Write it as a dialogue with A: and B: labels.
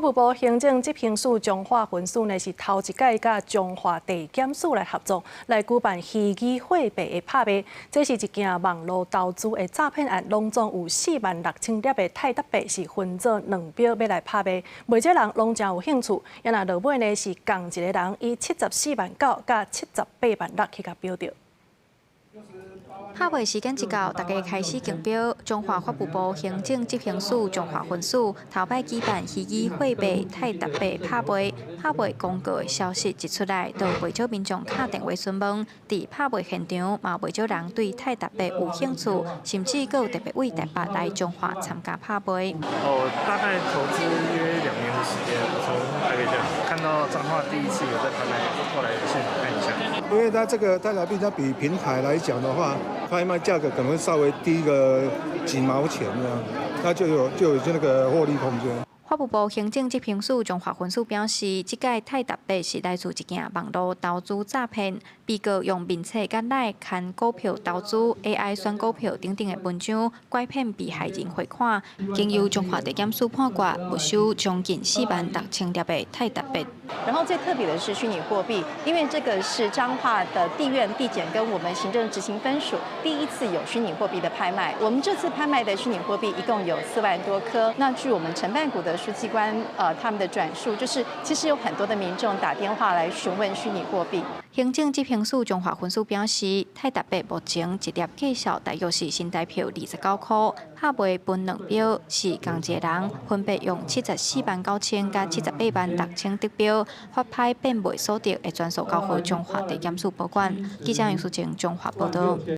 A: 法务部行政执行署彰化分署呢是头一届甲彰化地检署来合作，来举办虚拟货币的拍卖。这是一件网络投资的诈骗案，拢总有46000粒的泰达币是分做2标要来拍卖。卖这人拢真有兴趣，也那落尾呢是共一个人以74万9甲78万6去甲标着。
B: 拍卖时间一到，大家开始竞标。中华法务部行政执行署彰化分署头摆举办虚拟货币泰达币拍卖。拍卖公告的消息一出来，就袂少民众打电话询问。伫拍卖现场，嘛袂少人对泰达币有兴趣，甚至佫有特别为台北来彰化参加拍卖。
C: 大概投资约2年的时间，从台北看到彰化第一次有在拍卖，后来现场看一下。
D: 因为它这个泰达币，它比平台来讲的话，拍卖价格可能会稍微低个几毛钱这样，它就有那个获利空间。
B: 法务部行政执行署彰化分署表示，这届泰达币是来自一件网络投资诈骗，被告用面册甲来看股票投资、AI 选股票等等的文章，拐骗被害人汇款，经由彰化地检署判决，没收将近46000粒的泰达币。
E: 然后最特别的是虚拟货币，因为这个是彰化的地院地检跟我们行政执行分署第一次有虚拟货币的拍卖。我们这次拍卖的虚拟货币一共有4万多颗。那据我们承办股的书记官他们的转述，就是其实有很多的民众打电话来询问虚拟货币。
B: 行政执行署彰化分署表示，泰达币目前一粒计售大约是新台票29块，拍卖分2标，是共一个人分别用74万9000甲78万6000得标，发牌变卖所得会转售交予彰化地检署保管。记者杨淑静彰化报道。